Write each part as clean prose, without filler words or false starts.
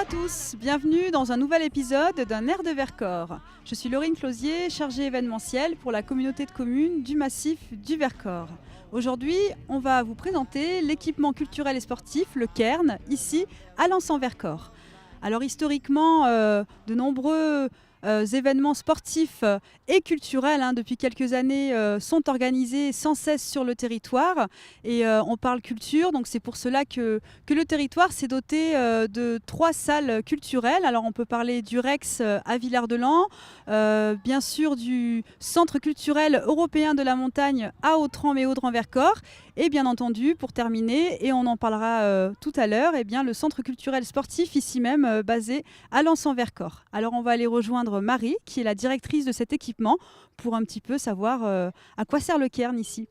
tous, bienvenue dans un nouvel épisode d'un Air de Vercors. Je suis Laurine Closier, chargée événementielle pour la communauté de communes du massif du Vercors. Aujourd'hui, on va vous présenter l'équipement culturel et sportif, le Cairn, ici à Lens-en-Vercors. Alors historiquement, de nombreux événements sportifs et culturels depuis quelques années sont organisés sans cesse sur le territoire et on parle culture, donc c'est pour cela que le territoire s'est doté de 3 salles culturelles. Alors on peut parler du Rex à Villard-de-Lans, bien sûr du Centre culturel européen de la montagne à Autran et Audran-Vercors et bien entendu pour terminer, et on en parlera tout à l'heure, le Centre culturel sportif ici même basé à Lens-en-Vercors. Alors on va aller rejoindre Marie qui est la directrice de cet équipement pour un petit peu savoir à quoi sert le Cairn ici.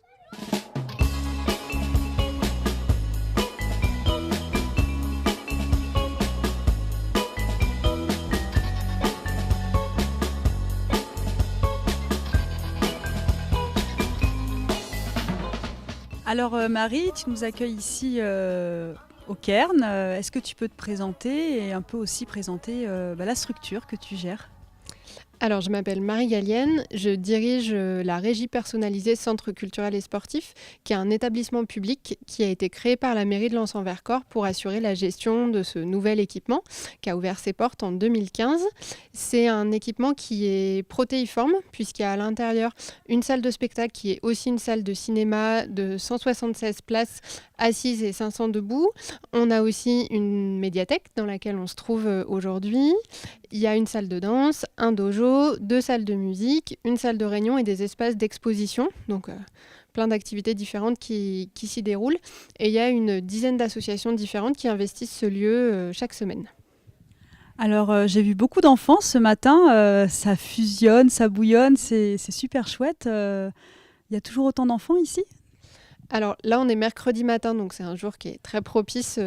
Alors Marie, tu nous accueilles ici au Cairn. Est-ce que tu peux te présenter et un peu aussi présenter la structure que tu gères ? Alors, je m'appelle Marie Gallienne, je dirige la régie personnalisée Centre culturel et sportif, qui est un établissement public qui a été créé par la mairie de Lens-en-Vercors pour assurer la gestion de ce nouvel équipement qui a ouvert ses portes en 2015. C'est un équipement qui est protéiforme puisqu'il y a à l'intérieur une salle de spectacle qui est aussi une salle de cinéma de 176 places assises et 500 debout. On a aussi une médiathèque dans laquelle on se trouve aujourd'hui. Il y a une salle de danse, un dojo, 2 salles de musique, une salle de réunion et des espaces d'exposition. Donc plein d'activités différentes qui s'y déroulent. Et il y a une dizaine d'associations différentes qui investissent ce lieu chaque semaine. Alors j'ai vu beaucoup d'enfants ce matin, ça fusionne, ça bouillonne, c'est super chouette. Il y a toujours autant d'enfants ici ? Alors là, on est mercredi matin, donc c'est un jour qui est très propice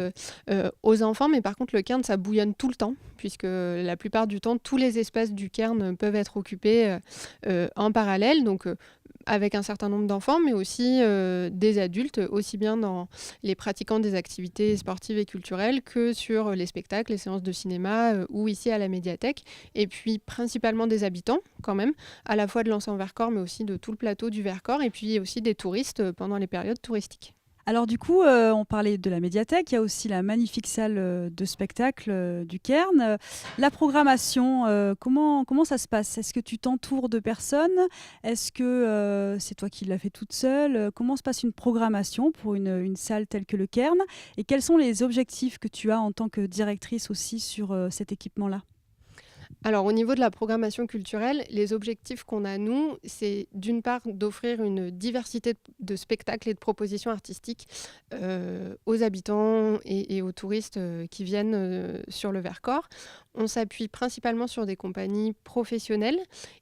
aux enfants. Mais par contre, le Cairn, ça bouillonne tout le temps, puisque la plupart du temps, tous les espaces du Cairn peuvent être occupés en parallèle. Donc avec un certain nombre d'enfants, mais aussi des adultes, aussi bien dans les pratiquants des activités sportives et culturelles que sur les spectacles, les séances de cinéma ou ici à la médiathèque. Et puis principalement des habitants quand même, à la fois de Lens-en-Vercors, mais aussi de tout le plateau du Vercors, et puis aussi des touristes pendant les périodes touristiques. Alors du coup, on parlait de la médiathèque, il y a aussi la magnifique salle de spectacle du Cairn. La programmation, comment ça se passe ? Est-ce que tu t'entoures de personnes ? Est-ce que c'est toi qui l'as fait toute seule ? Comment se passe une programmation pour une salle telle que le Cairn ? Et quels sont les objectifs que tu as en tant que directrice aussi sur cet équipement-là ? Alors au niveau de la programmation culturelle, les objectifs qu'on a nous, c'est d'une part d'offrir une diversité de spectacles et de propositions artistiques aux habitants et aux touristes qui viennent sur le Vercors. On s'appuie principalement sur des compagnies professionnelles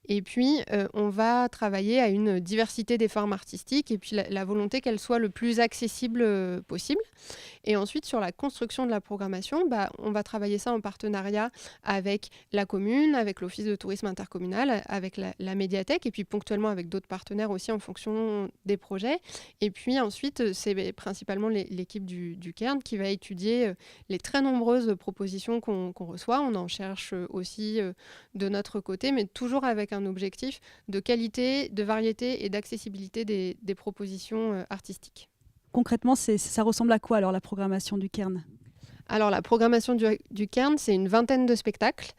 et puis on va travailler à une diversité des formes artistiques et puis la volonté qu'elle soit le plus accessible possible. Et ensuite, sur la construction de la programmation, on va travailler ça en partenariat avec la commune, avec l'office de tourisme intercommunal, avec la médiathèque et puis ponctuellement avec d'autres partenaires aussi en fonction des projets. Et puis ensuite, c'est principalement l'équipe du Cairn qui va étudier les très nombreuses propositions qu'on reçoit. On en cherche aussi de notre côté, mais toujours avec un objectif de qualité, de variété et d'accessibilité des propositions artistiques. Concrètement, ça ressemble à quoi alors la programmation du Cairn ? Alors la programmation du Cairn, c'est une vingtaine de spectacles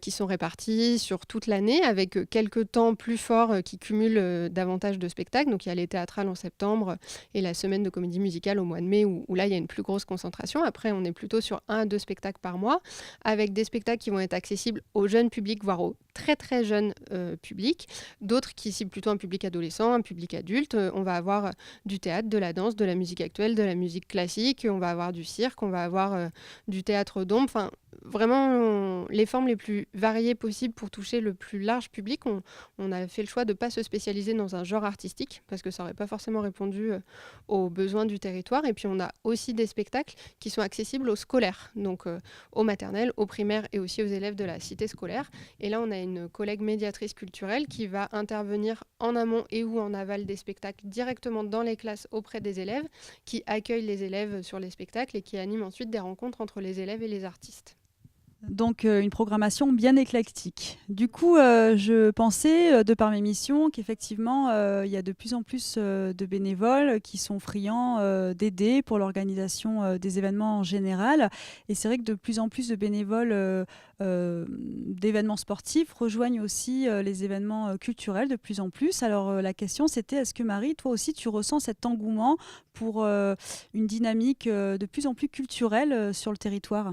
qui sont répartis sur toute l'année avec quelques temps plus forts qui cumulent davantage de spectacles. Donc il y a les théâtrales en septembre et la semaine de comédie musicale au mois de mai où là il y a une plus grosse concentration. Après on est plutôt sur 1 à 2 spectacles par mois avec des spectacles qui vont être accessibles aux jeunes publics, voire aux très très jeunes publics. D'autres qui ciblent plutôt un public adolescent, un public adulte. On va avoir du théâtre, de la danse, de la musique actuelle, de la musique classique. On va avoir du cirque, on va avoir du théâtre d'ombre, enfin vraiment les formes les plus variées possibles pour toucher le plus large public. On a fait le choix de ne pas se spécialiser dans un genre artistique parce que ça n'aurait pas forcément répondu aux besoins du territoire. Et puis on a aussi des spectacles qui sont accessibles aux scolaires, donc aux maternelles, aux primaires et aussi aux élèves de la cité scolaire. Et là on a une collègue médiatrice culturelle qui va intervenir en amont et ou en aval des spectacles directement dans les classes auprès des élèves, qui accueille les élèves sur les spectacles et qui anime ensuite des rencontres entre les élèves et les artistes. Donc une programmation bien éclectique. Du coup, je pensais, de par mes missions, qu'effectivement, il y a de plus en plus de bénévoles qui sont friands d'aider pour l'organisation des événements en général. Et c'est vrai que de plus en plus de bénévoles d'événements sportifs rejoignent aussi les événements culturels de plus en plus. Alors la question c'était, est-ce que Marie, toi aussi, tu ressens cet engouement pour une dynamique de plus en plus culturelle sur le territoire ?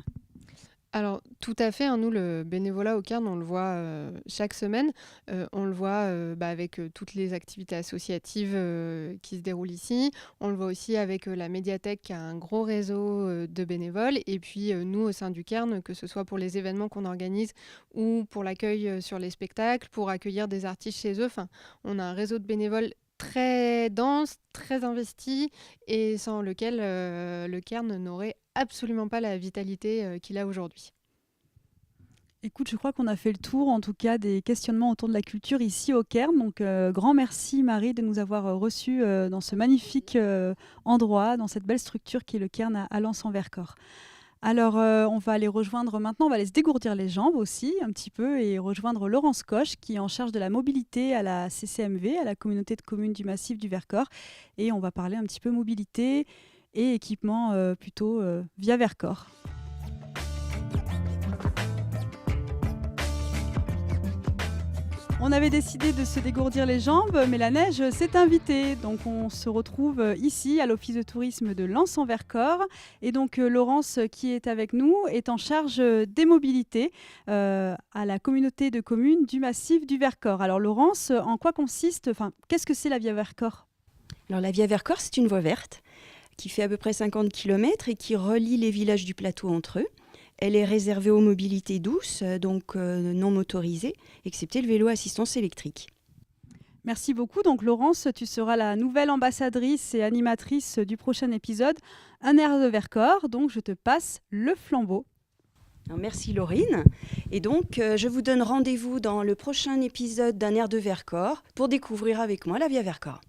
Alors, tout à fait, hein, nous, le bénévolat au Cairn, on le voit chaque semaine. On le voit avec toutes les activités associatives qui se déroulent ici. On le voit aussi avec la médiathèque qui a un gros réseau de bénévoles. Et puis, nous, au sein du Cairn, que ce soit pour les événements qu'on organise ou pour l'accueil sur les spectacles, pour accueillir des artistes chez eux, on a un réseau de bénévoles très dense, très investi et sans lequel le Cairn n'aurait absolument pas la vitalité qu'il a aujourd'hui. Écoute, je crois qu'on a fait le tour, en tout cas, des questionnements autour de la culture ici au Cairn. Donc, grand merci Marie de nous avoir reçus dans ce magnifique endroit, dans cette belle structure qui est le Cairn à Lens-en-Vercors. Alors, on va aller rejoindre maintenant, on va aller se dégourdir les jambes aussi un petit peu et rejoindre Laurence Coche qui est en charge de la mobilité à la CCMV, à la communauté de communes du Massif du Vercors. Et on va parler un petit peu mobilité et équipement plutôt via Vercors. On avait décidé de se dégourdir les jambes, mais la neige s'est invitée. Donc on se retrouve ici à l'Office de tourisme de Lens-en-Vercors. Et donc Laurence, qui est avec nous, est en charge des mobilités à la communauté de communes du Massif du Vercors. Alors Laurence, en quoi consiste, qu'est-ce que c'est la Via Vercors ? Alors la Via Vercors, c'est une voie verte qui fait à peu près 50 km et qui relie les villages du plateau entre eux. Elle est réservée aux mobilités douces, donc non motorisées, excepté le vélo à assistance électrique. Merci beaucoup. Donc Laurence, tu seras la nouvelle ambassadrice et animatrice du prochain épisode, Un air de Vercors. Donc je te passe le flambeau. Alors, merci Laurine. Et donc je vous donne rendez-vous dans le prochain épisode d'Un air de Vercors pour découvrir avec moi la Via Vercors.